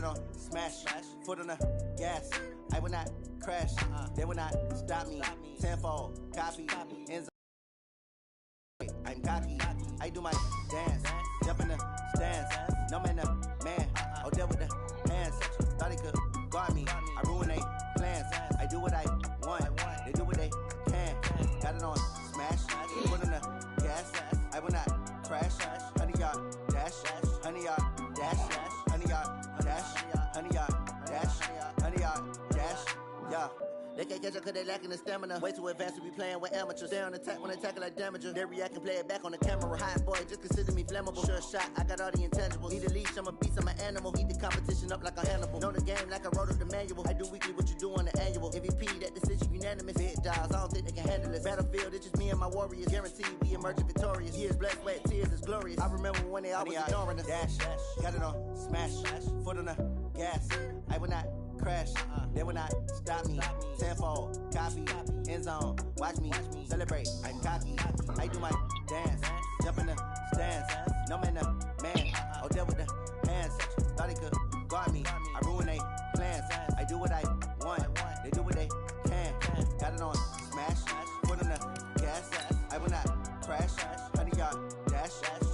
on smash, foot on the gas. I will not crash, they will not stop me. Tenfold, copy, ends. I'm cocky, I do my dance, jump in the stands. No man, man, I'll deal with the hands. Thought he could guard me, I ruin they plans. I do what I want, they do what they can. Got it on smash, foot on the gas. I will not crash, 100-yard dash, 100-yard dash, 100-yard dash, 100-yard dash, 100-yard dash, yeah. They can't catch up cause they lacking the stamina. Way too advanced to be playing with amateurs. They on attack when they tackle like damager. They react and play it back on the camera. Hot boy, just consider me flammable. Sure shot, I got all the intangibles. Need a leash, I'm a beast, I'm an animal. Heat the competition up like a Hannibal. Know the game like I wrote up the manual. I do weekly what you do on the annual. MVP, that decision unanimous. Hit dials, I don't think they can handle it. Battlefield, it's just me and my warriors. Guaranteed we emerging victorious. Years, blood, sweat, tears is glorious. I remember when they always ignoring us. Dash, got it on smash, foot on the gas. I will not crash, they will not stop me. Tenfold, copy, end zone, watch me celebrate. I'm cocky, I do my dance, jump in the stands. No man, man, I'll deal with the hands. Thought he could guard me, I ruin they plans. I do what I want, they do what they can. Got it on smash, foot on the gas. I will not crash, 100-yard dash,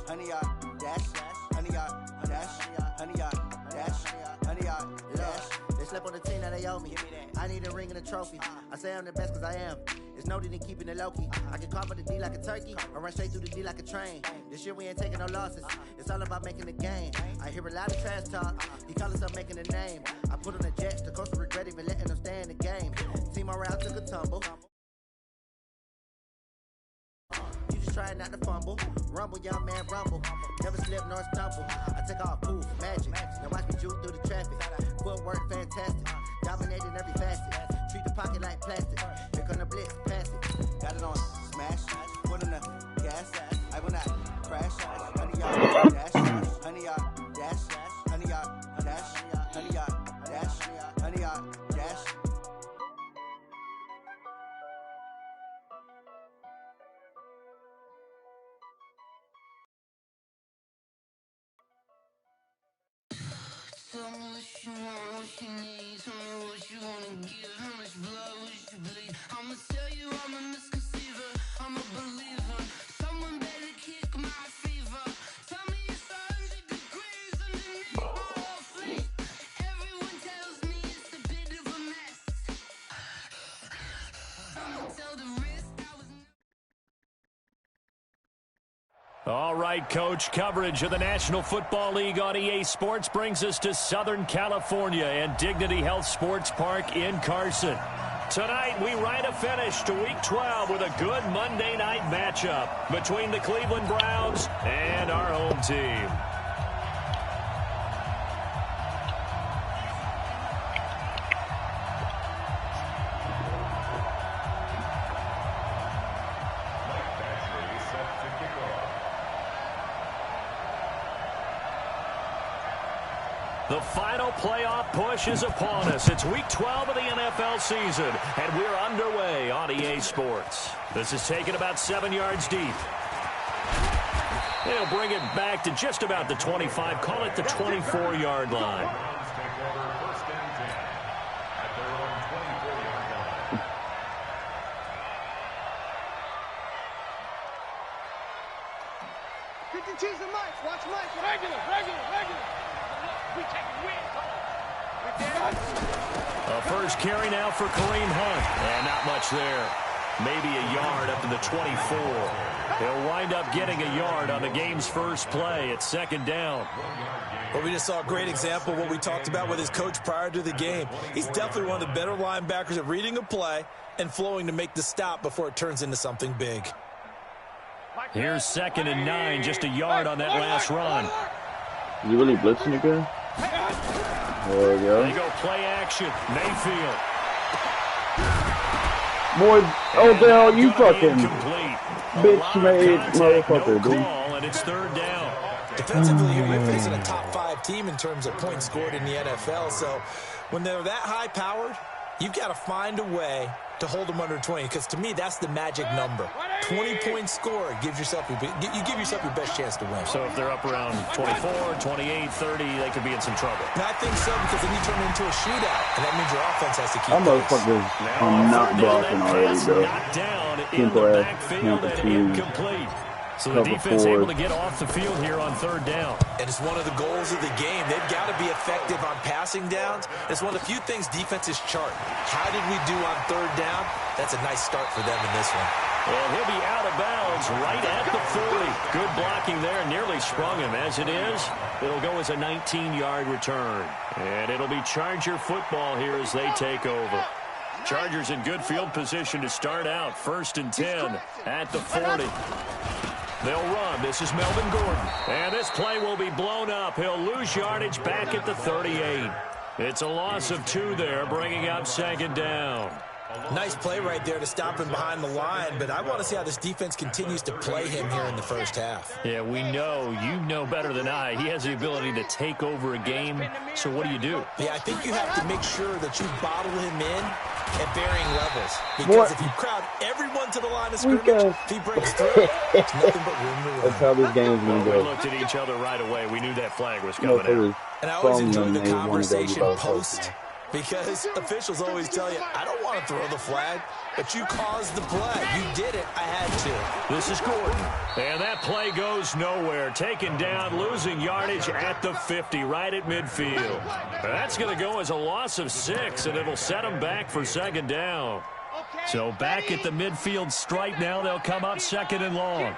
100-yard dash, 100-yard dash, 100-yard dash, 100-yard dash. They slept on the team, now they owe me. I need a ring and a trophy. I say I'm the best cause I am. It's noted in keeping it low-key. I can carve the D like a turkey or run straight through the D like a train. This year we ain't taking no losses. It's all about making the game. I hear a lot of trash talk. He call himself making a name. I put on the Jets. The coach will regret even letting them stay in the game. Team morale took a tumble. You just trying not to fumble. Rumble, young man, rumble. Never slip nor stumble. I take off, poof, magic. Now watch me juke through the traffic. Footwork fantastic. Dominating every facet. Treat the pocket like plastic. Here come the blitz, pass it. Got it on smash. Foot on the gas. I will not crash. 100-yard dash. 100-yard dash. 100-yard dash. 100-yard dash. 100-yard dash. Tell me what you want, what you need. Tell me what you wanna give. How much blood would you bleed? I'ma tell you I'm a misconceiver. I'm a believer. Someone better kick my fever. Tell me it's 100 degrees underneath my whole feet. Everyone tells me it's a bit of a mess. I'ma tell the risk I was. All right, Coach, coverage of the National Football League on EA Sports brings us to Southern California and Dignity Health Sports Park in Carson. Tonight, we write a finish to Week 12 with a good Monday night matchup between the Cleveland Browns and our home team. The final playoff push is upon us. It's Week 12 of the NFL season, and we're underway on EA Sports. This is taken about 7 yards deep. They'll bring it back to just about the 25, call it the 24-yard line. Cheese and Mike. Watch Mike. Regular. We take win. A first carry now for Kareem Hunt. And not much there. Maybe a yard up to the 24. They'll wind up getting a yard on the game's first play at second down. Well, we just saw a great example of what we talked about with his coach prior to the game. He's definitely one of the better linebackers at reading a play and flowing to make the stop before it turns into something big. Here's 2nd and 9, just a yard on that last run. Is he really blitzing again? There we go. They go play action. Mayfield. Boy, Odell, you fucking bitch made motherfucker, no call, and it's 3rd down. Defensively, you're facing a top-5 team in terms of points scored in the NFL, so when they're that high-powered, you've got to find a way to hold them under 20, because to me, that's the magic number. 20-point score, you give yourself your best chance to win. So if they're up around 24, 28, 30, they could be in some trouble. And I think so, because then you turn it into a shootout, and that means your offense has to keep That motherfuckers are not blocking already, bro. Knocked down in Simple the as backfield and two, incomplete. So the defense able to get off the field here on third down. And it's one of the goals of the game. They've got to be effective on passing downs. It's one of the few things defenses chart. How did we do on third down? That's a nice start for them in this one. And he'll be out of bounds right at the 40. Good blocking there. Nearly sprung him. As it is, it'll go as a 19-yard return. And it'll be Charger football here as they take over. Chargers in good field position to start out. 1st and 10 at the 40. They'll run. This is Melvin Gordon. And this play will be blown up. He'll lose yardage back at the 38. It's a loss of 2 there, bringing up 2nd down. Nice play right there to stop him behind the line, but I want to see how this defense continues to play him here in the first half. Yeah, we know. You know better than I. He has the ability to take over a game. So what do? Yeah, I think you have to make sure that you bottle him in at varying levels. Because if you crowd everyone to the line of scrimmage, if he breaks through, it's nothing but room to run. That's how this game is going to go. We looked at each other right away. We knew that flag was coming out. And I always enjoy the conversation post, because officials always tell you, I don't want to throw the flag, but you caused the play. You did it. I had to. This is Gordon. And that play goes nowhere. Taken down, losing yardage at the 50, right at midfield. That's going to go as a loss of 6, and it'll set them back for 2nd down. So back at the midfield stripe now, they'll come up 2nd and long.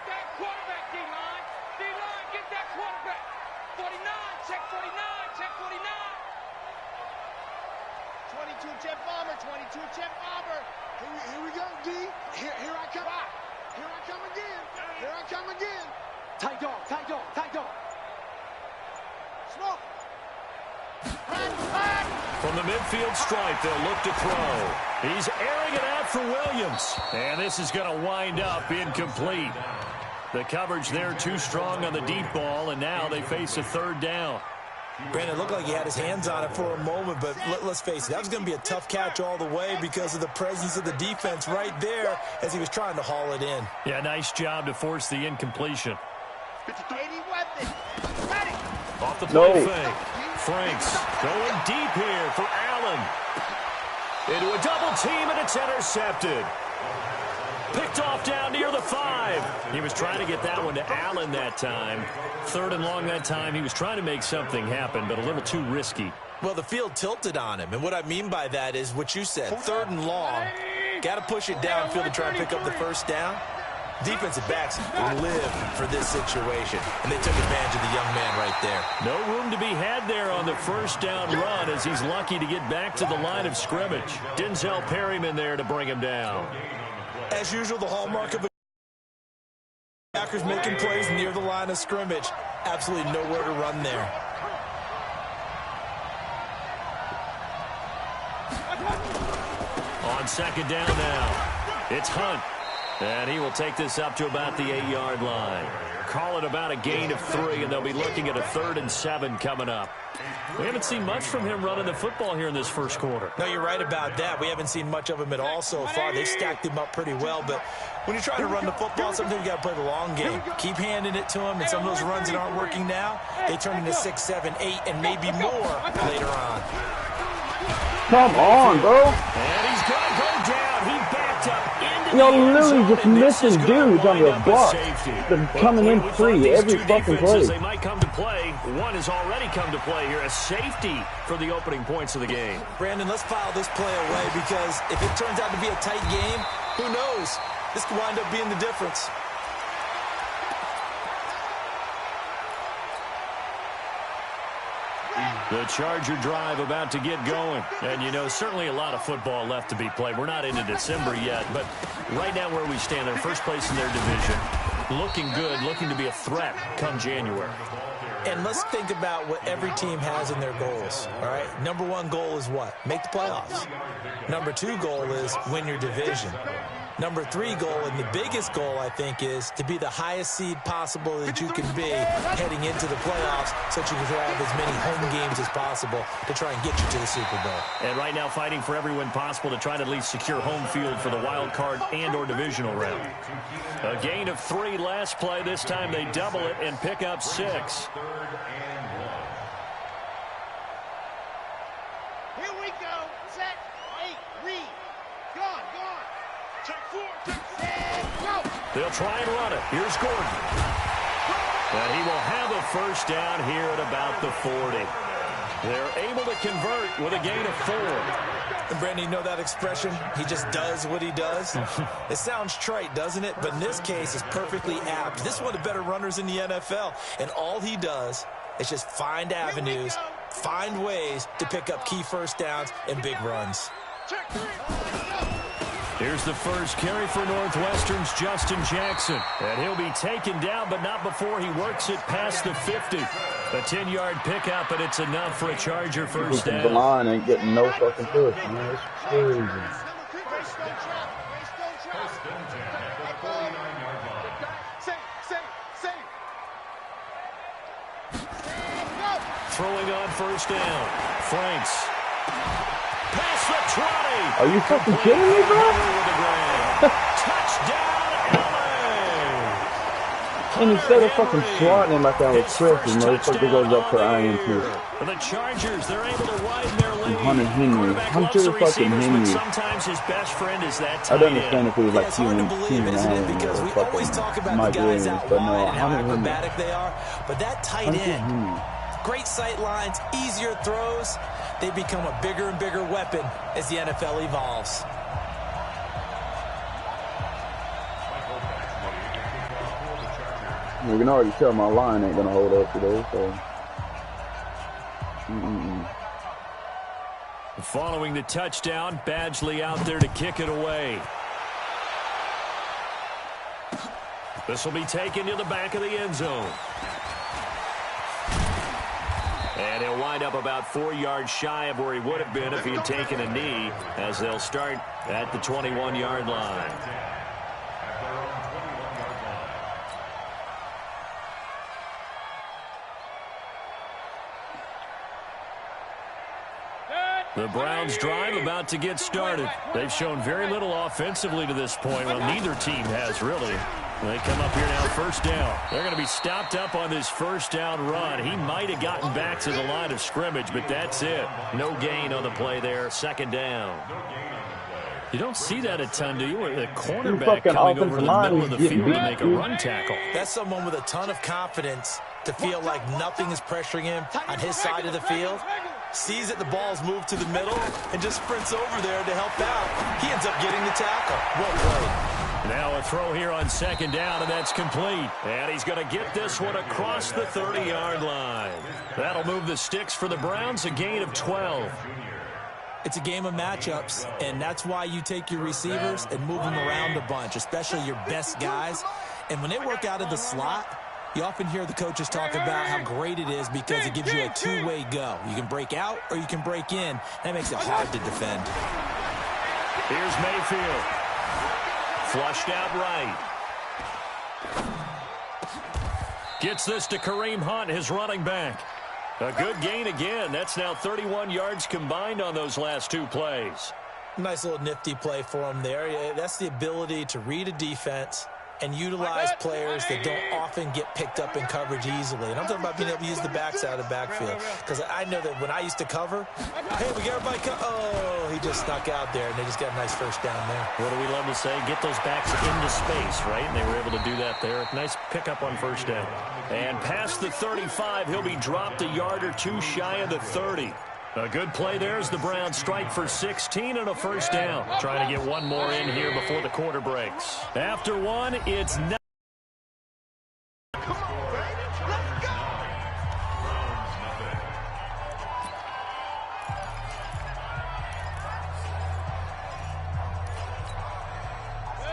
From the midfield stripe, they'll look to throw. He's airing it out for Williams. And this is going to wind up incomplete. The coverage there too strong on the deep ball, and now they face a 3rd down. Brandon, it looked like he had his hands on it for a moment, but let's face it, that was going to be a tough catch all the way because of the presence of the defense right there as he was trying to haul it in. Yeah, nice job to force the incompletion. Off the play fake. Franks going deep here for Allen. Into a double team, and it's intercepted. Picked off down near the 5. He was trying to get that one to Allen that time. 3rd and long that time. He was trying to make something happen, but a little too risky. Well, the field tilted on him, and what I mean by that is what you said. 3rd and long. Got to push it downfield to try and pick up the 1st down. Defensive backs live for this situation, and they took advantage of the young man right there. No room to be had there on the 1st down run as he's lucky to get back to the line of scrimmage. Denzel Perryman there to bring him down. As usual, the hallmark of a backers making plays near the line of scrimmage. Absolutely nowhere to run there. On 2nd down now, it's Hunt. And he will take this up to about the 8-yard line. Call it about a gain of 3, and they'll be looking at a 3rd and 7 coming up. We haven't seen much from him running the football here in this first quarter. No, you're right about that. We haven't seen much of him at all so far. They've stacked him up pretty well, but when you're trying to run the football, sometimes you got to play the long game. Keep handing it to him, and some of those runs that aren't working now, they turn into 6, 7, 8, and maybe more later on. Come on, bro. And he's going to go down. He backed up into You're the end literally zone, just and missing dudes on your block. They're coming in free every fucking play. They might come to play. One has already come to play here. A safety for the opening points of the game. Brandon, let's file this play away because if it turns out to be a tight game, who knows? This could wind up being the difference. The Charger drive about to get going. And, you know, certainly a lot of football left to be played. We're not into December yet, but right now where we stand, they're first place in their division. Looking good, looking to be a threat come January. And let's think about what every team has in their goals, all right? Number 1 goal is what? Make the playoffs. Number 2 goal is win your division. Number 3 goal, and the biggest goal, I think, is to be the highest seed possible that you can be heading into the playoffs so that you can have as many home games as possible to try and get you to the Super Bowl. And right now fighting for every win possible to try to at least secure home field for the wild card and or divisional round. A gain of 3 last play. This time they double it and pick up 6. Here we go. Set. 8. Read. Gone. Check 4. Go. They'll try and run it. Here's Gordon. And he will have a first down here at about the 40. They're able to convert with a gain of 4. And Brandon, you know that expression? He just does what he does. It sounds trite, doesn't it? But in this case, it's perfectly apt. This is one of the better runners in the NFL. And all he does is just find avenues, find ways to pick up key first downs and big runs. Check 3. Here's the first carry for Northwestern's Justin Jackson. And he'll be taken down, but not before he works it past the 50. A 10-yard pickup, and it's enough for a Charger first down. The line ain't getting no fucking push, man. It's crazy. Throwing on first down. Franks. Pass the 20. Are you fucking kidding me, bro? Touchdown, LA. And instead of fucking swatting him like I was Chris, the motherfucker goes up for INT. The Chargers, they're able to widen their lead. Hunter Henry. Hunter fucking Henry. Sometimes his best friend is that tight I'd understand if it was like it's hard to believe, isn't it? Because we always talk about the guys out wide and how acrobatic they are. But that tight end, great sight lines, easier throws. They become a bigger and bigger weapon as the NFL evolves. You can already tell my line ain't going to hold up today, so. Following the touchdown, Badgley out there to kick it away. This will be taken to the back of the end zone. And he'll wind up about 4 yards shy of where he would have been if he had taken a knee, as they'll start at the 21-yard line. The Browns drive about to get started. They've shown very little offensively to this point. Well, neither team has really. They come up here now, first down. They're going to be stopped up on this first down run. He might have gotten back to the line of scrimmage, but that's it. No gain on the play there, second down. You don't see that a ton, do you? Where the cornerback coming over the middle of the field to make a run tackle. That's someone with a ton of confidence to feel like nothing is pressuring him on his side of the field. Sees that the ball's moved to the middle and just sprints over there to help out. He ends up getting the tackle. Well played. Now a throw here on second down, and that's complete. And he's going to get this one across the 30-yard line. That'll move the sticks for the Browns, a gain of 12. It's a game of matchups, and that's why you take your receivers and move them around a bunch, especially your best guys. And when they work out of the slot, you often hear the coaches talk about how great it is because it gives you a two-way go. You can break out or you can break in. That makes it hard to defend. Here's Mayfield. Flushed out right. Gets this to Kareem Hunt, his running back. A good gain again. That's now 31 yards combined on those last 2 plays. Nice little nifty play for him there. That's the ability to read a defense and utilize players that don't often get picked up in coverage easily. And I'm talking about being able to use the backside of the backfield. Because I know that when I used to cover, hey, we got everybody oh, he just snuck out there, and they just got a nice first down there. What do we love to say? Get those backs into space, right? And they were able to do that there. Nice pickup on first down. And past the 35, he'll be dropped a yard or 2 shy of the 30. A good play there as the Browns strike for 16 and a first down. Trying to get one more in here before the quarter breaks. After one, it's not.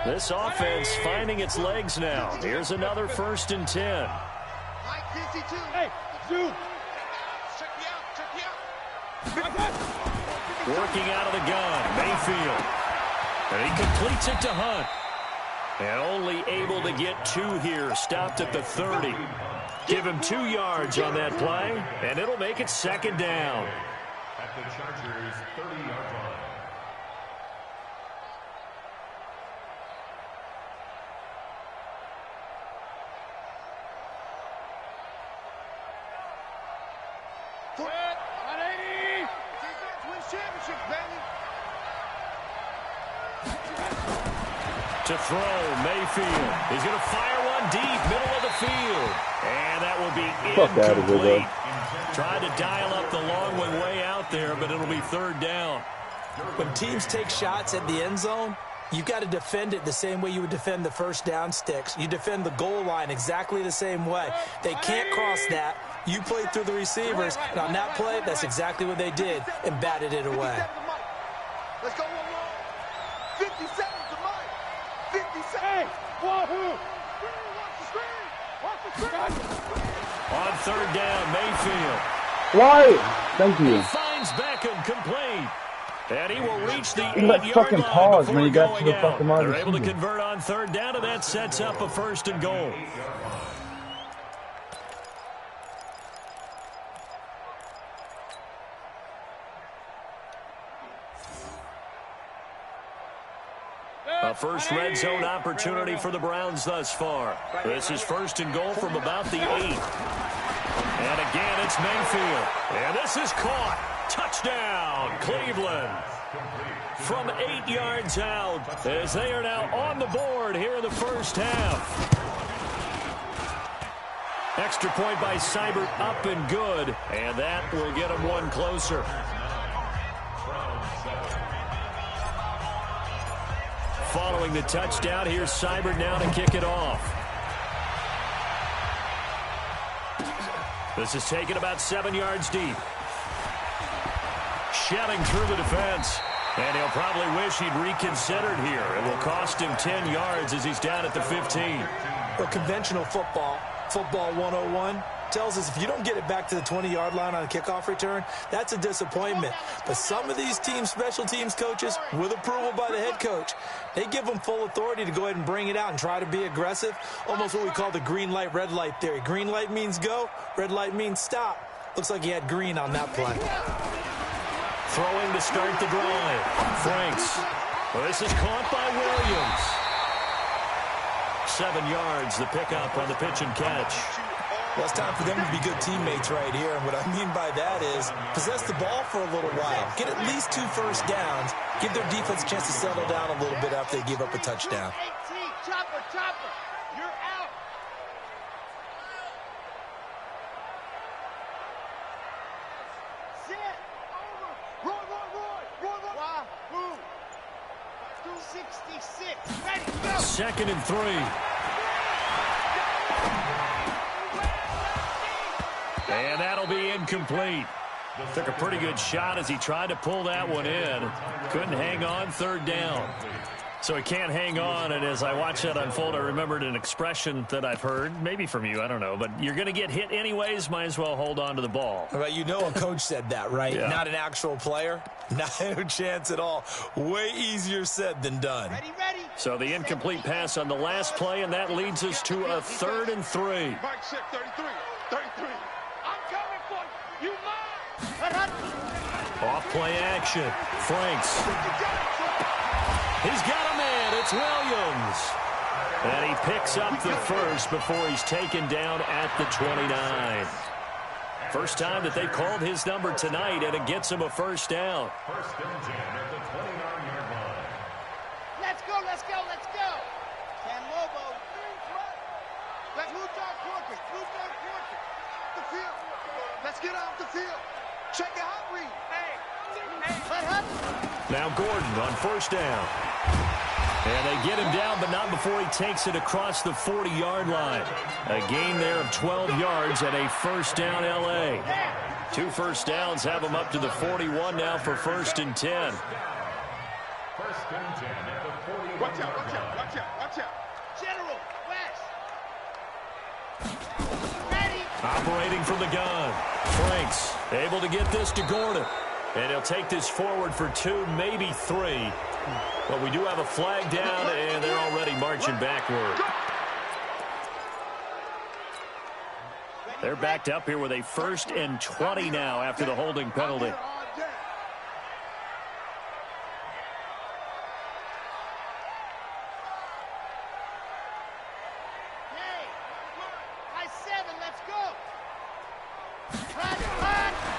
This offense finding its legs now. Here's another 1st and 10. Hey, dude. Check me out. Working out of the gun, Mayfield. And he completes it to Hunt. And only able to get 2 here. Stopped at the 30. Give him 2 yards on that play, and it'll make it 2nd down. At the Chargers' 30-yard line. To throw, Mayfield. He's going to fire one deep, middle of the field. And that will be incomplete. Tried to dial up the long one way out there, but it'll be 3rd down. When teams take shots at the end zone, you've got to defend it the same way you would defend the first down sticks. You defend the goal line exactly the same way. They can't cross that. You play through the receivers, and on that play, that's exactly what they did and batted it away. Let's go, 57 to Mike. 57. Wahoo. Watch the screen. On 3rd down, Mayfield. Why? Thank you. He finds Beckham complete. And he will reach the 8-yard fucking line pause when you got to the out. fucking line. They're able to convert on 3rd down, and that sets up a 1st and goal. A first red zone opportunity for the Browns thus far. This is 1st and goal from about the 8. And again, it's Mayfield. And this is caught. Touchdown, Cleveland. From 8 yards out, as they are now on the board here in the first half. Extra point by Seibert, up and good. And that will get them 1 closer. Following the touchdown, here's Seibert now to kick it off. This is taken about 7 yards deep. Shelling through the defense. And he'll probably wish he'd reconsidered here. It will cost him 10 yards as he's down at the 15. But conventional football 101, tells us if you don't get it back to the 20-yard line on a kickoff return, that's a disappointment. But some of these teams, special teams coaches, with approval by the head coach, they give them full authority to go ahead and bring it out and try to be aggressive, almost what we call the green light, red light theory. Green light means go, red light means stop. Looks like he had green on that play. Throwing to start the drive. Franks. Well, this is caught by Williams. 7 yards, the pickup on the pitch and catch. Well, it's time for them to be good teammates right here. And what I mean by that is possess the ball for a little while. Get at least 2 first downs. Give their defense a chance to settle down a little bit after they give up a touchdown. 18, chopper, chopper. You're out. Sit. Over. Roy. Wahoo. 266. Ready, go. 2nd and 3. And that'll be incomplete. Took a pretty good shot as he tried to pull that one in. Couldn't hang on, 3rd down. So he can't hang on, and as I watched that unfold, I remembered an expression that I've heard, maybe from you, I don't know, but you're going to get hit anyways, might as well hold on to the ball. Well, you know a coach said that, right? Yeah. Not an actual player. No chance at all. Way easier said than done. Ready. So the incomplete pass on the last play, and that leads us to a 3rd and 3. Mike check 33. I'm coming for you. You mine. Off play action. Franks. He's got a man. It's Williams. And he picks up the first before he's taken down at the 29. First time that they've called his number tonight, and it gets him a first down. First and 10 at the 29-yard line. Let's go. Sam Lobo. Let's move down Corker. The field. Let's get off the field. Check the hot read. Now Gordon on first down. And they get him down, but not before he takes it across the 40-yard line. A gain there of 12 yards and a first down L.A. 2 first downs have him up to the 41 now for 1st and 10. First and 10 at the 41. Watch out. General, West. Ready. Operating from the gun. Franks able to get this to Gordon. And he'll take this forward for 2, maybe 3. But we do have a flag down, and they're already marching backward. They're backed up here with a 1st and 20 now after the holding penalty.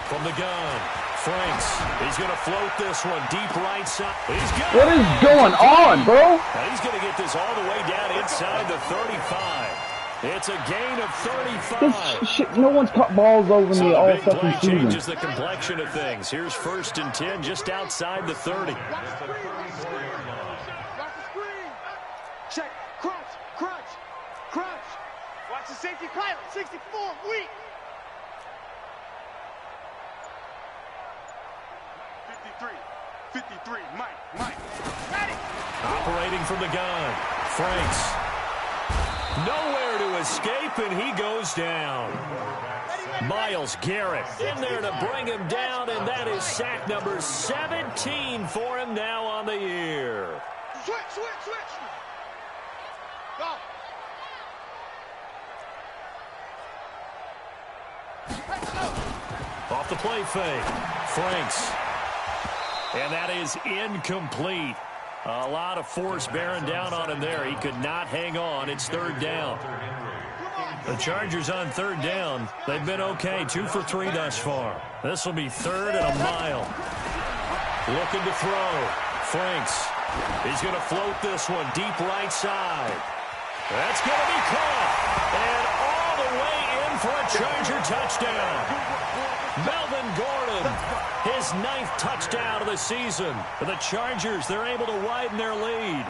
From the gun, Franks. He's going to float this one deep right side. He's got What is going on, bro? And he's going to get this all the way down inside the 35. It's a gain of 35. This shit, no one's caught balls over So me the all big play fucking season. changes the complexion of things. Here's 1st and 10 just outside the 30. Watch the screen. Check. Crunch. Crunch. Crunch. Watch the safety pilot. 64. Weak. 53. Mike. Ready. Operating from the gun. Franks. Nowhere to escape, and he goes down. Miles Garrett in there to bring him down, and that is sack number 17 for him now on the year. Switch. Go. Let's go. Off the play fake. Franks. And that is incomplete. A lot of force bearing down on him there. He could not hang on. It's 3rd down. The Chargers on 3rd down. They've been okay. 2 for 3 thus far. This will be 3rd and a mile. Looking to throw. Franks. He's going to float this one deep right side. That's going to be caught. And all the way in for a Charger touchdown. Melvin Gordon, his 9th touchdown of the season. For the Chargers, they're able to widen their lead.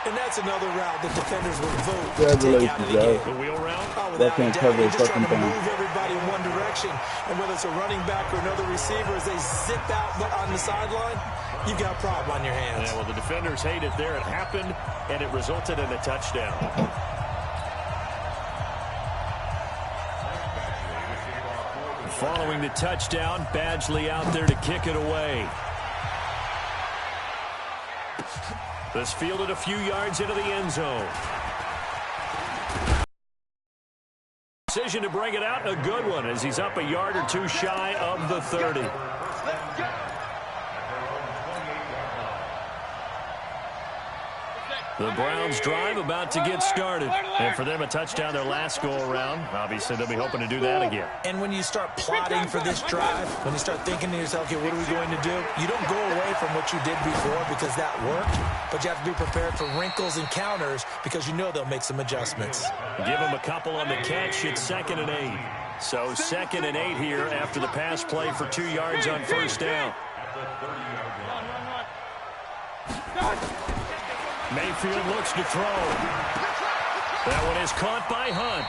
And that's another route that defenders would vote to take out of the game. The wheel route? Oh, That can't cover You're a just trying fucking to thing. move everybody in one direction. And whether it's a running back or another receiver, as they zip out on the sideline, you've got a problem on your hands. Yeah, well, the defenders hate it there. It happened, and it resulted in a touchdown. Following the touchdown, Badgley out there to kick it away. This fielded a few yards into the end zone. Decision to bring it out, and a good one, as he's up a yard or two shy of the 30. The Browns drive about to get started. And for them, a touchdown their last go-around. Obviously, they'll be hoping to do that again. And when you start plotting for this drive, when you start thinking to yourself, okay, what are we going to do? You don't go away from what you did before because that worked, but you have to be prepared for wrinkles and counters because you know they'll make some adjustments. Give them a couple on the catch. It's 2nd and 8. So 2nd and 8 here after the pass play for 2 yards on 1st down. Mayfield looks to throw. That one is caught by Hunt.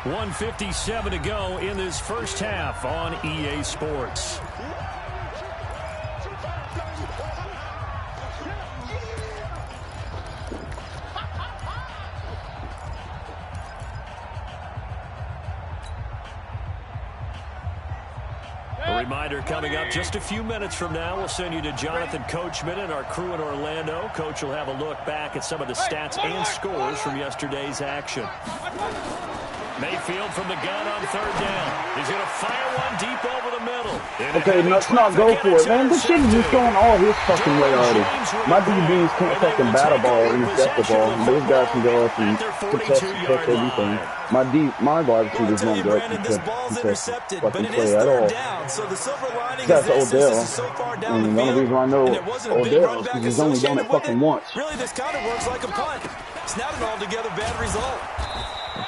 1:57 to go in this first half on EA Sports. A reminder coming up just a few minutes from now. We'll send you to Jonathan Coachman and our crew in Orlando. Coach will have a look back at some of the stats and scores from yesterday's action. Mayfield from the gun on 3rd down. He's going to fire one deep over the middle. Okay, let's not go for it, man. This shit is just going all his fucking way already. My DBs can't fucking bat a ball or intercept the ball. Those guys can go up and contest everything. My wide receivers won't go up and contest fucking play at all. That's Odell. And the only reason I know Odell is because he's only done it fucking once. Really, this kind of works like a punt. It's not an altogether bad result.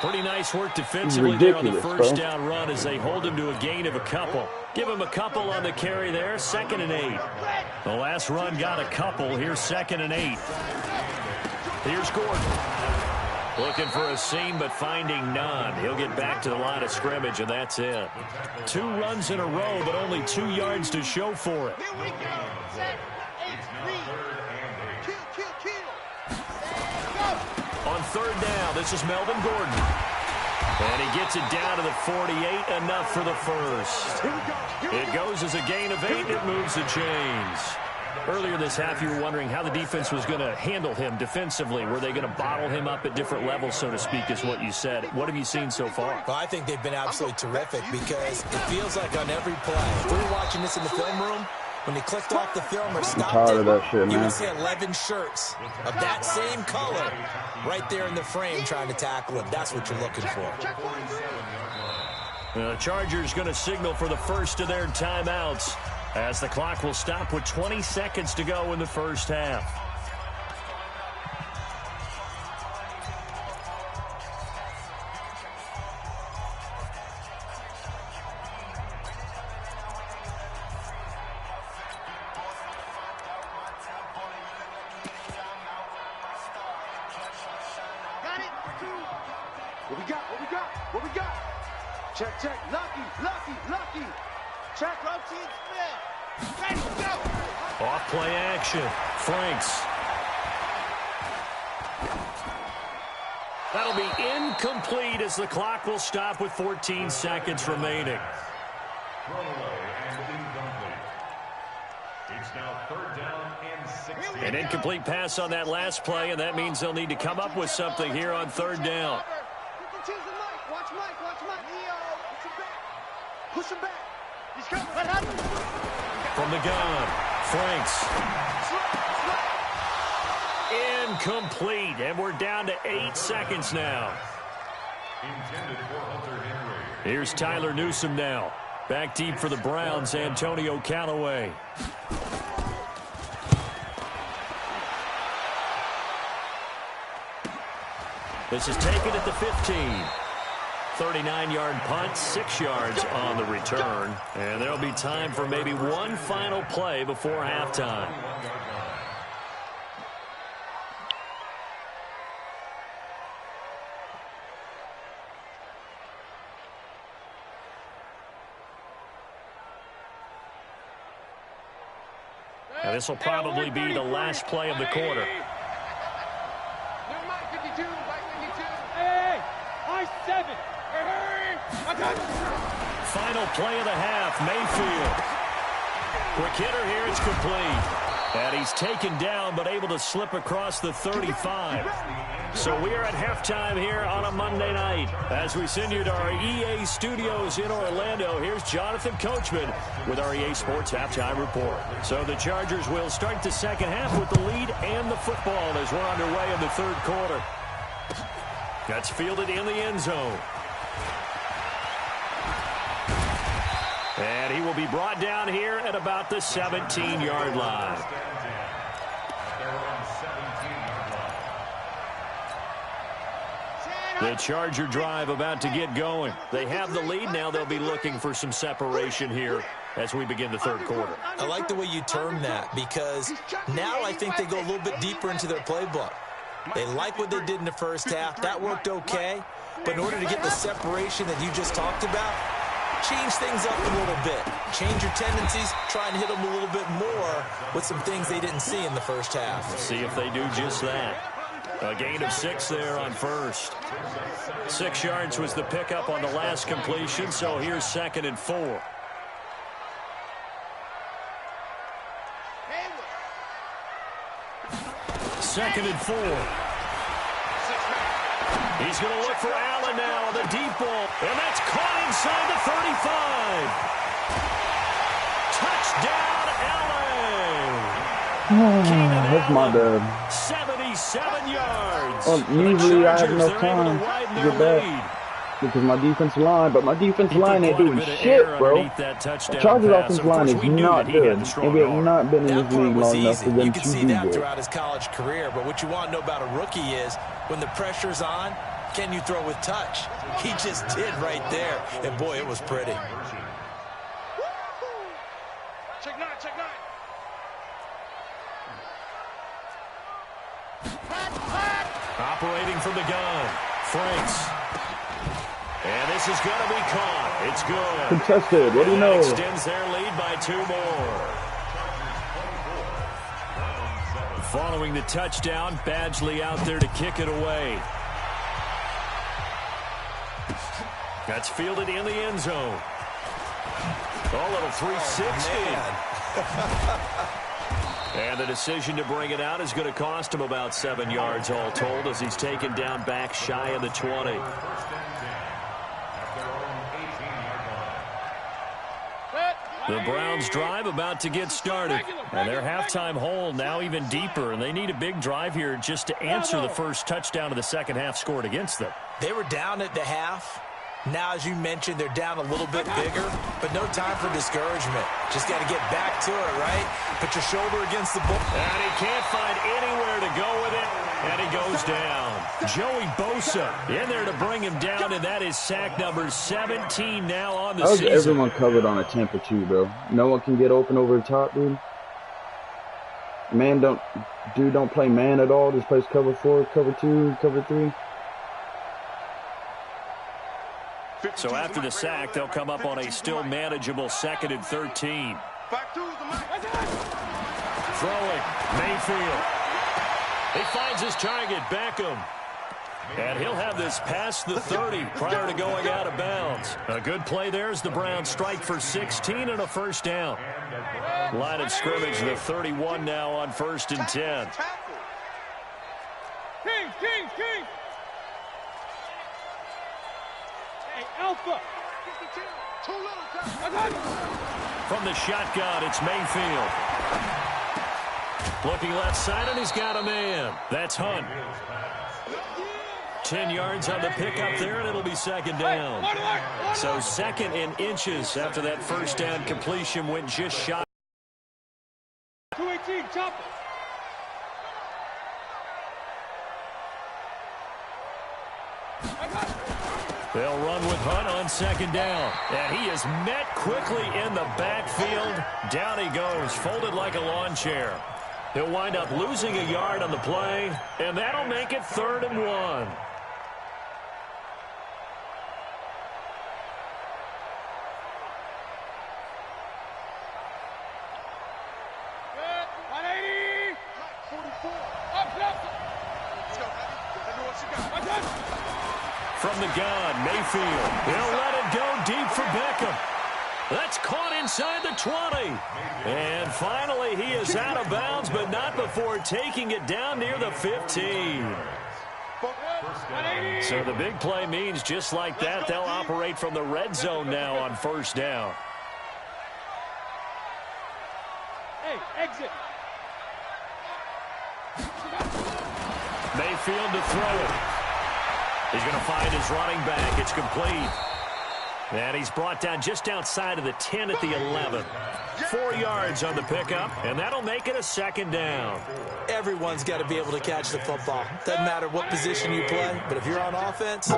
Pretty nice work defensively there on the first down run as they hold him to a gain of a couple. Give him a couple on the carry there, 2nd and 8. The last run got a couple. Here's 2nd and 8. Here's Gordon. Looking for a seam, but finding none. He'll get back to the line of scrimmage, and that's it. 2 runs in a row, but only 2 yards to show for it. Here we go. Set, 8, 3. Kill. On 3rd down, this is Melvin Gordon. And he gets it down to the 48, enough for the first. It goes as a gain of 8, it moves the chains. Earlier this half, you were wondering how the defense was going to handle him defensively. Were they going to bottle him up at different levels, so to speak, is what you said. What have you seen so far? Well, I think they've been absolutely terrific because it feels like on every play, if we were watching this in the film room, when they clicked off the film or stopped it, you would see 11 shirts of that same color right there in the frame trying to tackle him. That's what you're looking for. The Chargers going to signal for the first of their timeouts as the clock will stop with 20 seconds to go in the first half. Got it. What we got? What we got? What we got? Check, check. Lucky. Check, rotate, spin. Ready, go. Off play action. Franks. That'll be incomplete as the clock will stop with 14 seconds remaining. Throwaway and incomplete. It's now 3rd down and 6. An incomplete pass on that last play, and that means they'll need to come up with something here on 3rd down. Watch Mike. Leo, push him back. He's coming. What happened? From the gun, Franks. Incomplete, and we're down to 8 seconds now. Intended for Hunter Henry. Here's Tyler Newsome now. Back deep for the Browns, Antonio Callaway. This is taken at the 15. 39-yard punt, 6 yards on the return. And there'll be time for maybe one final play before halftime. Now this will probably be the last play of the quarter. Final play of the half, Mayfield. Quick hitter here, it's complete. And he's taken down, but able to slip across the 35. So we are at halftime here on a Monday night. As we send you to our EA studios in Orlando, here's Jonathan Coachman with our EA Sports Halftime Report. So the Chargers will start the second half with the lead and the football as we're underway in the 3rd quarter. That's fielded in the end zone. And he will be brought down here at about the 17-yard line. The Charger drive about to get going. They have the lead. Now they'll be looking for some separation here as we begin the 3rd quarter. I like the way you term that because now I think they go a little bit deeper into their playbook. They like what they did in the first half. That worked okay. But in order to get the separation that you just talked about, change things up a little bit. Change your tendencies. Try and hit them a little bit more with some things they didn't see in the first half. See if they do just that. A gain of 6 there on first. 6 yards was the pickup on the last completion, so here's 2nd and 4. Second and 4. He's going to look for Allen now on the deep ball. And that's caught inside the 35. Touchdown, Allen. That's my bad. 77 yards. Well, usually I have no time to get back because my defensive line, but my defensive line ain't doing shit, bro. The Chargers offensive line is not good, and we have not been in this league long enough for them to You can see do that good. throughout his college career, but what you want to know about a rookie is when the pressure's on, can you throw with touch? He just did right there, and boy, it was pretty. Check nine. Operating from the gun, Franks. And this is going to be caught. It's good. Contested. What do you know? Extends their lead by 2 more. Following the touchdown, Badgley out there to kick it away. That's fielded in the end zone. A little 360. And the decision to bring it out is going to cost him about 7 yards all told as he's taken down back shy of the 20. The Browns drive about to get started. And their halftime hole now even deeper. And they need a big drive here just to answer the first touchdown of the second half scored against them. They were down at the half. Now, as you mentioned, they're down a little bit bigger, but no time for discouragement. Just got to get back to it, right? Put your shoulder against the ball. And he can't find anywhere to go with it, and he goes down. Joey Bosa in there to bring him down, and that is sack number 17 now on the season. Everyone covered on a temp or two, bro. No one can get open over the top, dude. Don't play man at all. Just plays cover 4, cover 2, cover 3. So after the sack, they'll come up on a still manageable 2nd and 13. Throwing, Mayfield. He finds his target, Beckham. And he'll have this past the 30 prior to going out of bounds. A good play there as the Browns strike for 16 and a first down. Line of scrimmage, the 31 now on 1st and 10. King. Alpha. From the shotgun, it's Mayfield. Looking left side, and he's got a man. That's Hunt. 10 yards on the pickup there, and it'll be 2nd down. So 2nd and inches after that first down completion went just shy. 218, chopper. They'll run with Hunt on 2nd down. And he is met quickly in the backfield. Down he goes, folded like a lawn chair. He'll wind up losing a yard on the play, and that'll make it 3rd and 1. From the gun, Mayfield. He'll let it go deep for Beckham. That's caught inside the 20. And finally, he is out of bounds, but not before taking it down near the 15. So the big play means just like that, they'll operate from the red zone now on 1st down. Hey, exit. Mayfield to throw it. He's going to find his running back. It's complete. And he's brought down just outside of the 10 at the 11. 4 yards on the pickup, and that'll make it a 2nd down. Everyone's got to be able to catch the football. Doesn't matter what position you play, but if you're on offense,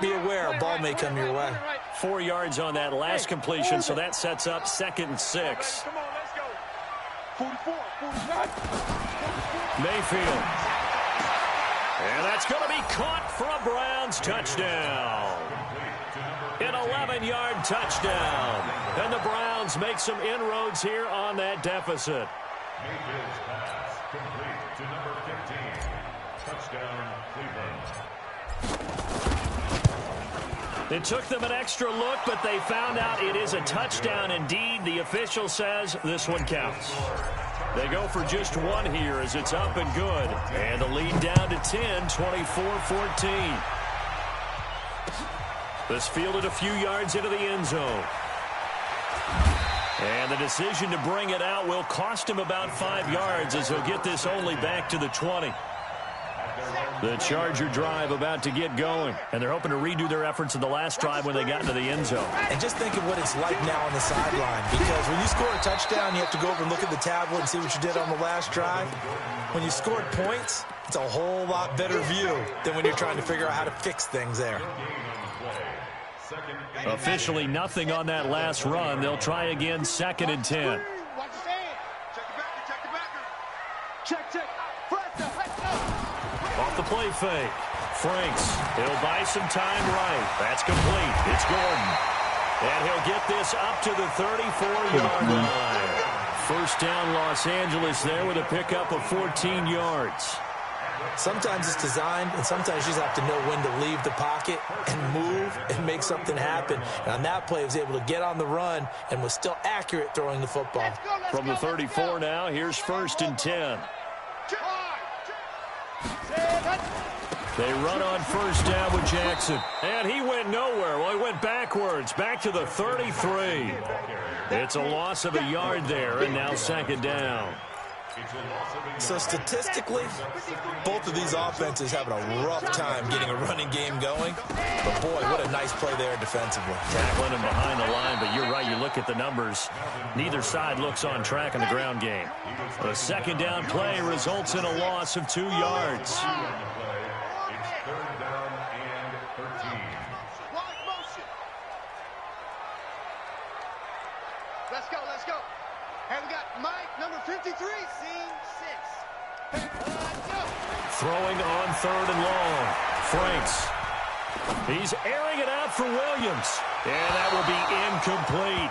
be aware a ball may come your way. 4 yards on that last completion, so that sets up 2nd and 6. Come on, let's go. 44. Mayfield. And that's going to be caught for a Browns touchdown. An 11-yard touchdown. And the Browns make some inroads here on that deficit. Mayfield's pass complete to number 15. Touchdown, Cleveland. It took them an extra look, but they found out it is a touchdown indeed. The official says this one counts. They go for just one here as it's up and good. And the lead down to 10, 24-14. This fielded a few yards into the end zone. And the decision to bring it out will cost him about 5 yards as he'll get this only back to the 20. The Charger drive about to get going. And they're hoping to redo their efforts in the last drive when they got into the end zone. And just think of what it's like now on the sideline. Because when you score a touchdown, you have to go over and look at the tablet and see what you did on the last drive. When you scored points, it's a whole lot better view than when you're trying to figure out how to fix things there. Officially nothing on that last run. They'll try again 2nd and 10. Check. Off the play fake. Franks. He'll buy some time right. That's complete. It's Gordon. And he'll get this up to the 34-yard line. First down Los Angeles there with a pickup of 14 yards. Sometimes it's designed, and sometimes you just have to know when to leave the pocket and move and make something happen. And on that play, he was able to get on the run and was still accurate throwing the football. From the 34 now, here's 1st and 10. They run on 1st down with Jackson. And he went nowhere. Well, he went backwards, back to the 33. It's a loss of a yard there, and now 2nd down. So statistically, both of these offenses having a rough time getting a running game going. But boy, what a nice play there defensively. Tackling him behind the line, but you're right, you look at the numbers. Neither side looks on track in the ground game. The 2nd down play results in a loss of 2 yards. It's 3rd down and 13. Let's go, let's go. And we got Mike, number 53, scene 6. Let's go. Throwing on 3rd and long. Franks. He's airing it out for Williams. And that will be incomplete.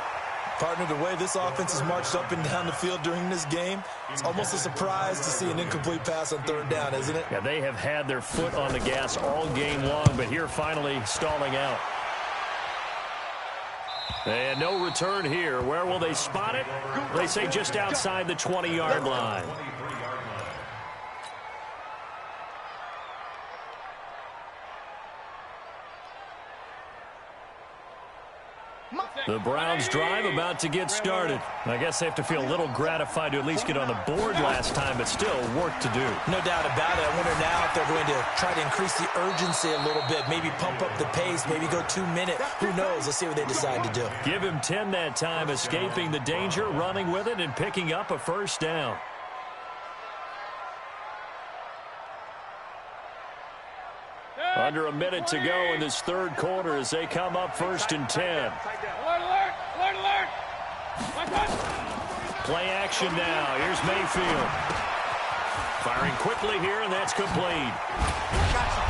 Partner, the way this offense has marched up and down the field during this game, it's almost a surprise to see an incomplete pass on 3rd down, isn't it? Yeah, they have had their foot on the gas all game long, but here finally stalling out. And no return here. Where will they spot it? They say just outside the 20-yard line. The Browns drive about to get started. I guess they have to feel a little gratified to at least get on the board last time, but still work to do. No doubt about it. I wonder now if they're going to try to increase the urgency a little bit, maybe pump up the pace, maybe go 2 minutes. Who knows? Let's see what they decide to do. Give him 10 that time, escaping the danger, running with it, and picking up a 1st down. Under a minute to go in this 3rd quarter as they come up 1st and 10. Play action now. Here's Mayfield. Firing quickly here, and that's complete.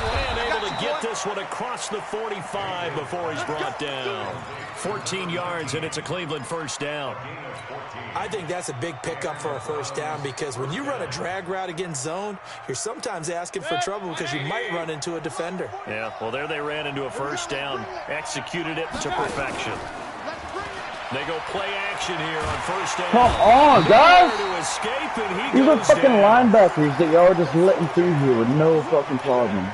And able to get this one across the 45 before he's brought down. 14 yards, and it's a Cleveland 1st down. I think that's a big pickup for a 1st down because when you run a drag route against zone, you're sometimes asking for trouble because you might run into a defender. Yeah, well, there they ran into a 1st down, executed it to perfection. They go play action here on 1st down. Come on, guys! To escape, and he These are goes fucking down. linebackers that y'all are just letting through here with no fucking problem.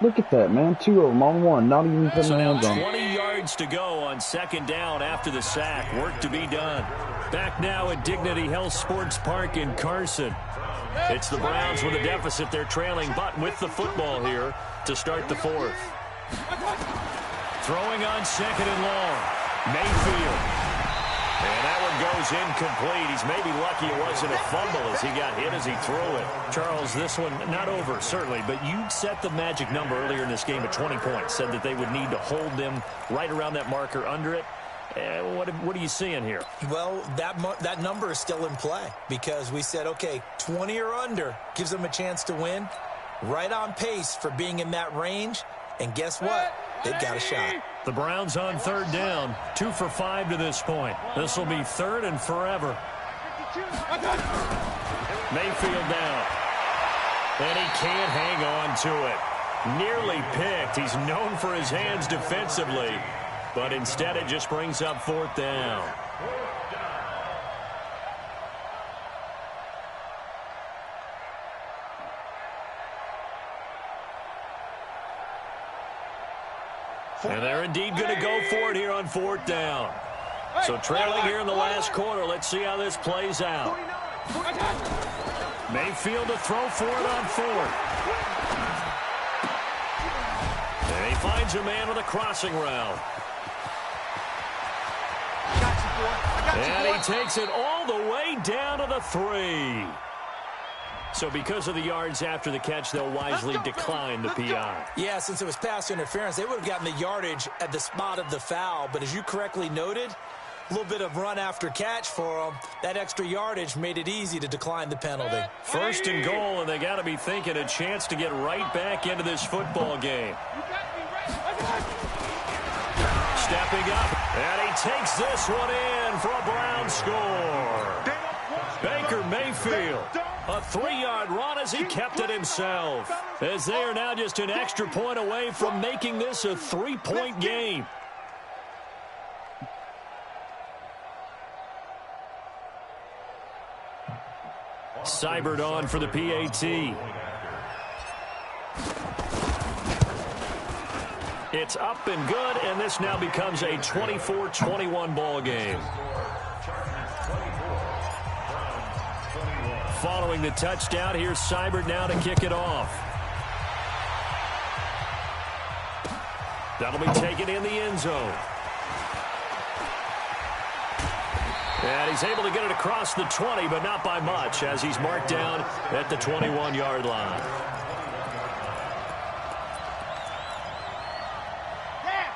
Look at that, man. 2 of them on 1. Not even putting So now hands on. 20 yards to go on 2nd down after the sack. Work to be done. Back now at Dignity Health Sports Park in Carson. It's the Browns with a deficit. They're trailing, but with the football here to start the 4th. Throwing on 2nd and long. Mayfield. And that one goes incomplete. He's maybe lucky it wasn't a fumble as he got hit as he threw it. Charles, this one not over, certainly, but you set the magic number earlier in this game at 20 points. Said that they would need to hold them right around that marker under it. What are you seeing here? Well, that number is still in play because we said, okay, 20 or under gives them a chance to win. Right on pace for being in that range. And guess what? They've got a shot. The Browns on 3rd down. 2 for 5 to this point. This will be 3rd and forever. Mayfield down. And he can't hang on to it. Nearly picked. He's known for his hands defensively. But instead it just brings up 4th down. And they're indeed going to go for it here on 4th down. So trailing here in the last quarter. Let's see how this plays out. Mayfield to throw for it on 4th. And he finds a man with a crossing route. And he takes it all the way down to the 3. So because of the yards after the catch, they'll wisely decline the PI. Yeah, since it was pass interference, they would have gotten the yardage at the spot of the foul. But as you correctly noted, a little bit of run after catch for them. That extra yardage made it easy to decline the penalty. 1st and goal, and they got to be thinking a chance to get right back into this football game. Step wrapping up. And he takes this one in for a Brown score. Baker Mayfield, a 3-yard run as he kept it himself. As they are now just an extra point away from making this a 3-point game. Seibert on for the PAT. It's up and good, and this now becomes a 24-21 ball game. Following the touchdown, here's Seibert now to kick it off. That'll be taken in the end zone. And he's able to get it across the 20, but not by much, as he's marked down at the 21-yard line.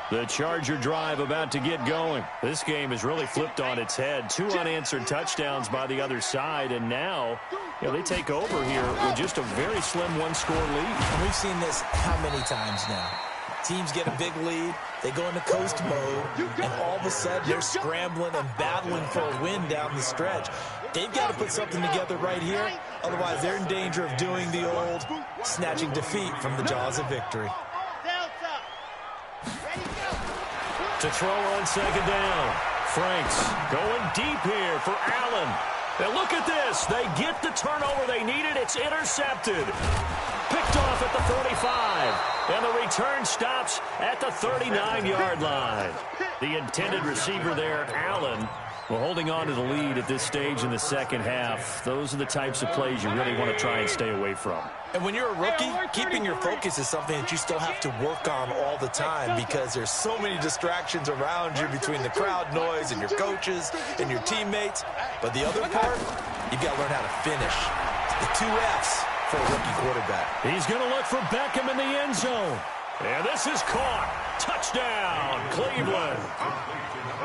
The Charger drive about to get going. This game has really flipped on its head. 2 unanswered touchdowns by the other side, and now they take over here with just a very slim one-score lead. And we've seen this how many times now? Teams get a big lead, they go into coast mode, and all of a sudden they're scrambling and battling for a win down the stretch. They've got to put something together right here, otherwise they're in danger of doing the old snatching defeat from the jaws of victory. To throw on second down. Franks going deep here for Allen. And look at this. They get the turnover they needed. It's intercepted. Picked off at the 45. And the return stops at the 39-yard line. The intended receiver there, Allen, holding on to the lead at this stage in the second half. Those are the types of plays you really want to try and stay away from. And when you're a rookie, keeping your focus is something that you still have to work on all the time because there's so many distractions around you between the crowd noise and your coaches and your teammates. But the other part, you've got to learn how to finish. The 2 F's for a rookie quarterback. He's going to look for Beckham in the end zone. And this is caught. Touchdown, Cleveland.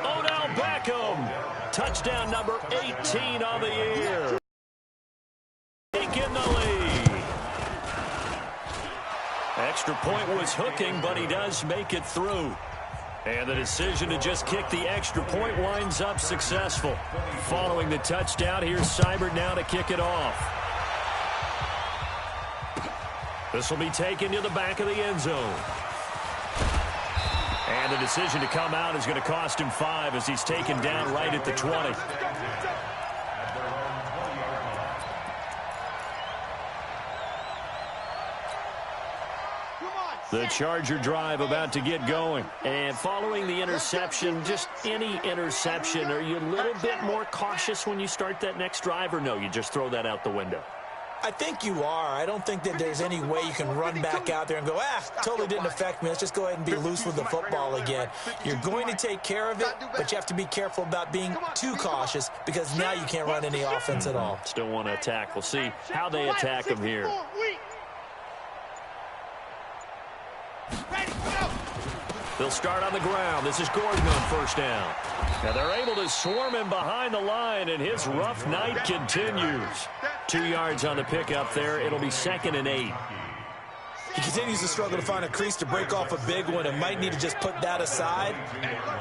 Odell Beckham. Touchdown number 18 on the year. Taking the lead. Extra point was hooking, but he does make it through. And the decision to just kick the extra point winds up successful. Following the touchdown, here's Seibert now to kick it off. This will be taken to the back of the end zone. And the decision to come out is going to cost him 5 as he's taken down right at the 20. The Charger drive about to get going. And following the interception, just any interception, are you a little bit more cautious when you start that next drive, or no, you just throw that out the window? I think you are. I don't think that there's any way you can run back out there and go, totally didn't affect me. Let's just go ahead and be loose with the football again. You're going to take care of it, but you have to be careful about being too cautious because now you can't run any offense at all. Still want to attack. We'll see how they attack him here. They'll start on the ground. This is Gordon on first down. Now they're able to swarm him behind the line, and his rough night continues. 2 yards on the pickup there. It'll be 2nd and 8. He continues to struggle to find a crease to break off a big one and might need to just put that aside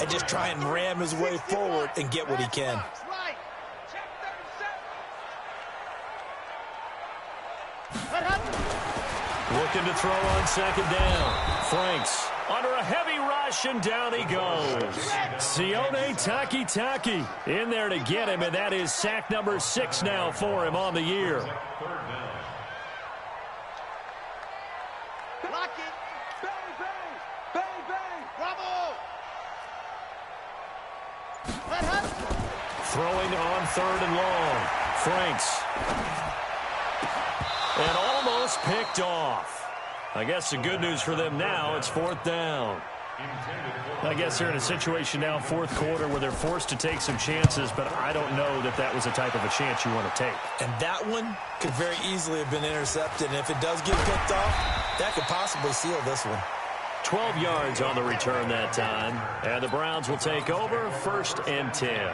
and just try and ram his way forward and get what he can. Looking to throw on second down. Franks under a heavy rush, and down he goes. Sione Takitaki in there to get him, and that is sack number 6 now for him on the year. Lock it. Bang, bang. Bang, bang. Bravo. Throwing on 3rd and long. Franks. And almost picked off. I guess the good news for them now, it's 4th down. I guess they're in a situation now, 4th quarter, where they're forced to take some chances, but I don't know that that was the type of a chance you want to take. And that one could very easily have been intercepted, and if it does get picked off, that could possibly seal this one. 12 yards on the return that time, and the Browns will take over 1st and 10.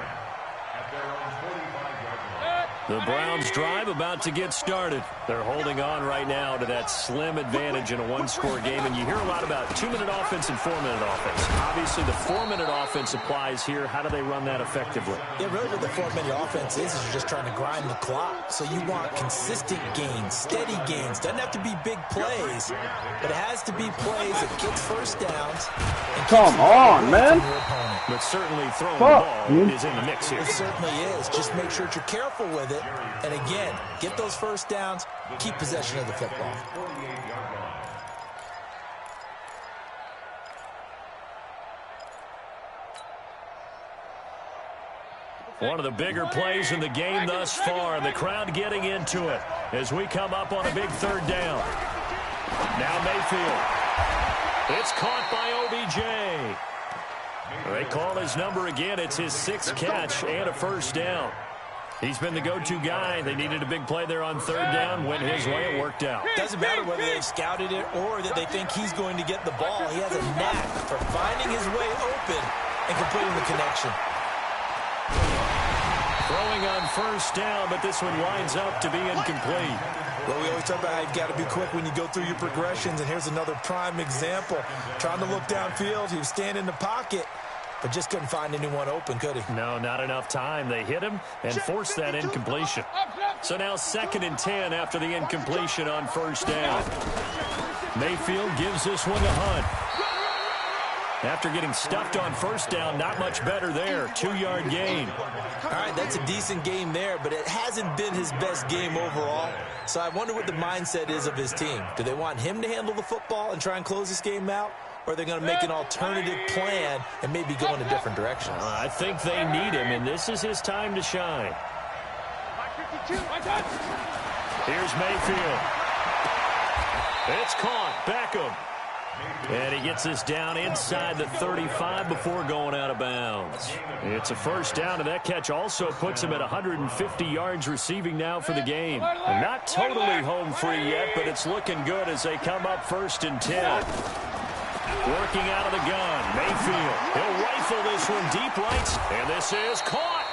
The Browns drive about to get started. They're holding on right now to that slim advantage in a one-score game, and you hear a lot about 2-minute offense and 4-minute offense. Obviously, the 4-minute offense applies here. How do they run that effectively? Yeah, really what the 4-minute offense is you're just trying to grind the clock. So you want consistent gains, steady gains. Doesn't have to be big plays, but it has to be plays that gets first downs. Come on, man. But certainly throwing the ball is in the mix here. It certainly is. Just make sure that you're careful with it. And again, get those first downs, keep possession of the football. One of the bigger plays in the game thus far. The crowd getting into it as we come up on a big third down. Now Mayfield. It's caught by OBJ. They call his number again. It's his 6th catch and a first down. He's been the go-to guy. They needed a big play there on third down. Went his way. It worked out. Doesn't matter whether they've scouted it or that they think he's going to get the ball. He has a knack for finding his way open and completing the connection. Throwing on first down, but this one winds up to be incomplete. Well, we always talk about how you've got to be quick when you go through your progressions, and here's another prime example. Trying to look downfield, he was standing in the pocket, but just couldn't find anyone open, could he? No, not enough time. They hit him and forced that incompletion. So now 2nd and 10 after the incompletion on first down. Mayfield gives this one to Hunt. After getting stuffed on first down, not much better there. 2-yard gain. All right, that's a decent game there, but it hasn't been his best game overall. So I wonder what the mindset is of his team. Do they want him to handle the football and try and close this game out? Or are they going to make an alternative plan and maybe go in a different direction? I think they need him, and this is his time to shine. Here's Mayfield. It's caught. Beckham. And he gets this down inside the 35 before going out of bounds. It's a first down, and that catch also puts him at 150 yards receiving now for the game. And not totally home free yet, but it's looking good as they come up 1st and 10. Working out of the gun, Mayfield. He'll rifle this one deep right, and this is caught.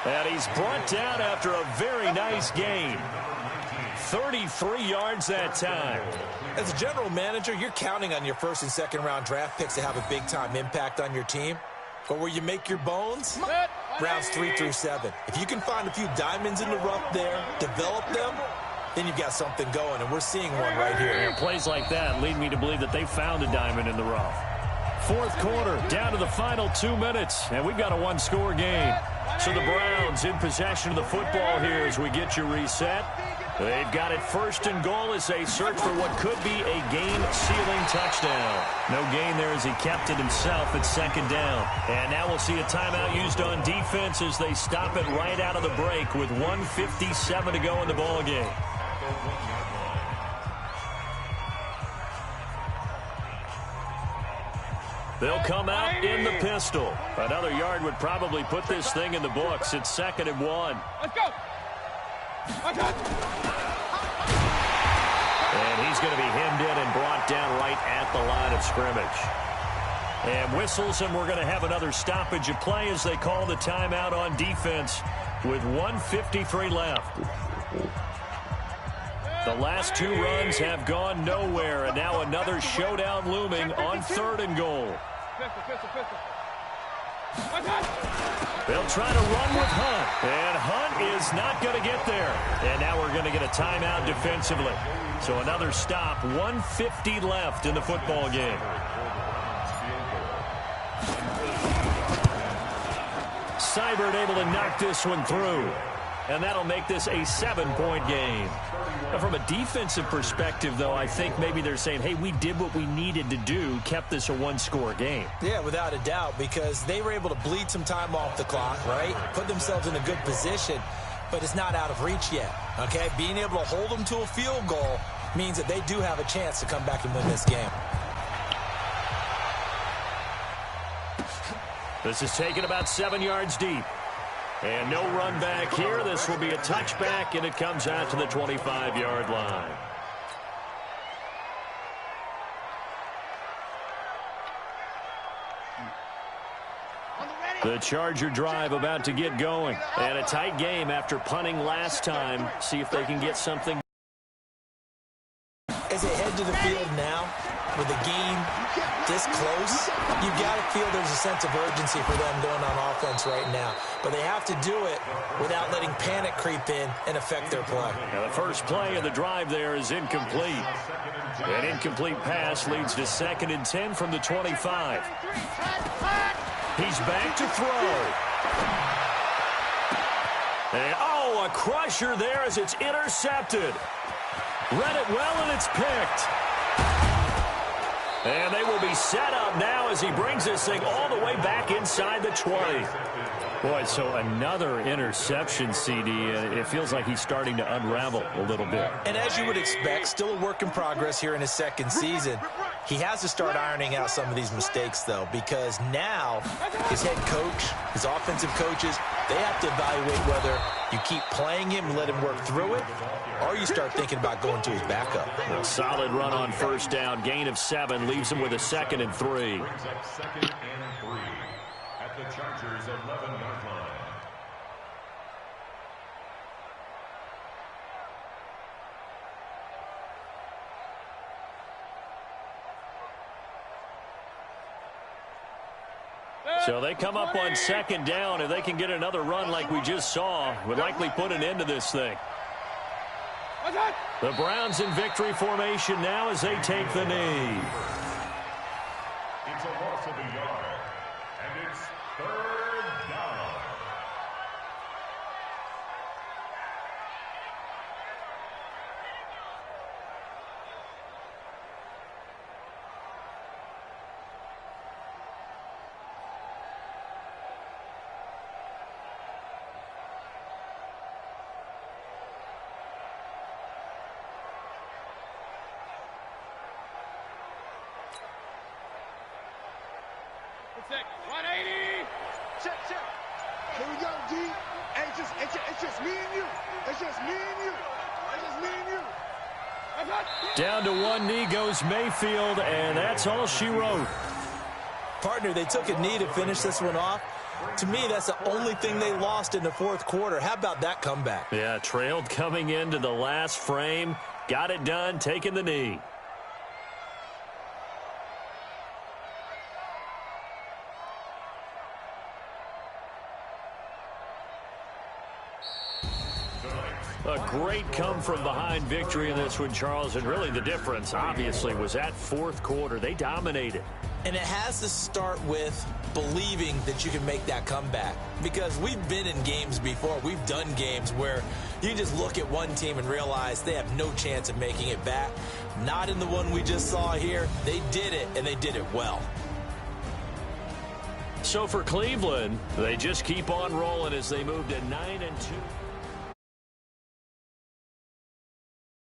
And he's brought down after a very nice gain. 33 yards that time. As a general manager, you're counting on your 1st and 2nd round draft picks to have a big-time impact on your team. But where you make your bones, rounds 3 through 7. If you can find a few diamonds in the rough there, develop them, then you've got something going, and we're seeing one right here. And plays like that lead me to believe that they found a diamond in the rough. 4th quarter, down to the final 2 minutes, and we've got a one-score game. So the Browns in possession of the football here as we get you reset. They've got it 1st and goal as they search for what could be a game-sealing touchdown. No gain there as he kept it himself at 2nd down. And now we'll see a timeout used on defense as they stop it right out of the break with 1:57 to go in the ballgame. They'll come out in the pistol. Another yard would probably put this thing in the books. It's 2nd and 1. Let's go. And he's going to be hemmed in and brought down right at the line of scrimmage. And whistles, and we're going to have another stoppage of play as they call the timeout on defense with 1:53 left. The last 2 runs have gone nowhere, and now another showdown looming on 3rd and goal. They'll try to run with Hunt, and Hunt is not going to get there. And now we're going to get a timeout defensively. So another stop, 1:50 left in the football game. Seibert able to knock this one through. And that'll make this a 7-point game. Now, from a defensive perspective, though, I think maybe they're saying, hey, we did what we needed to do, kept this a one-score game. Yeah, without a doubt, because they were able to bleed some time off the clock, right? Put themselves in a good position, but it's not out of reach yet, okay? Being able to hold them to a field goal means that they do have a chance to come back and win this game. This is taken about 7 yards deep. And no run back here. This will be a touchback, and it comes out to the 25-yard line. On the ready. The Charger drive about to get going. And a tight game after punting last time. See if they can get something. As they head to the field now, with the game this close, you've got to feel there's a sense of urgency for them going on offense right now. But they have to do it without letting panic creep in and affect their play. Now the first play of the drive there is incomplete. An incomplete pass leads to 2nd and 10 from the 25. He's back to throw. And, oh, a crusher there as it's intercepted. Read it well, and it's picked. And they will be set up now as he brings this thing all the way back inside the 20. Boy, so another interception, CD. It feels like he's starting to unravel a little bit. And as you would expect, still a work in progress here in his second season. He has to start ironing out some of these mistakes, though, because now his head coach, his offensive coaches, they have to evaluate whether you keep playing him and let him work through it, or you start thinking about going to his backup. A solid run on first down. Gain of 7 leaves him with a 2nd and 3. Brings up 2nd and 3 at the Chargers' 11-yard line. So they come up on 2nd down. If they can get another run like we just saw, would likely put an end to this thing. The Browns in victory formation now as they take the knee. It's a loss of a yard, and it's 3rd down. Check, 180. Check. Here we go, D. Hey, it's just me and you. It's just me and you. It's just me and you. Down to one knee goes Mayfield, and that's all she wrote. Partner, they took a knee to finish this one off. To me, that's the only thing they lost in the 4th quarter. How about that comeback? Yeah, trailed coming into the last frame. Got it done, taking the knee. A great come-from-behind victory in this one, Charles, and really the difference, obviously, was that 4th quarter. They dominated. And it has to start with believing that you can make that comeback. Because we've been in games before. We've done games where you just look at one team and realize they have no chance of making it back. Not in the one we just saw here. They did it, and they did it well. So for Cleveland, they just keep on rolling as they move to 9-2.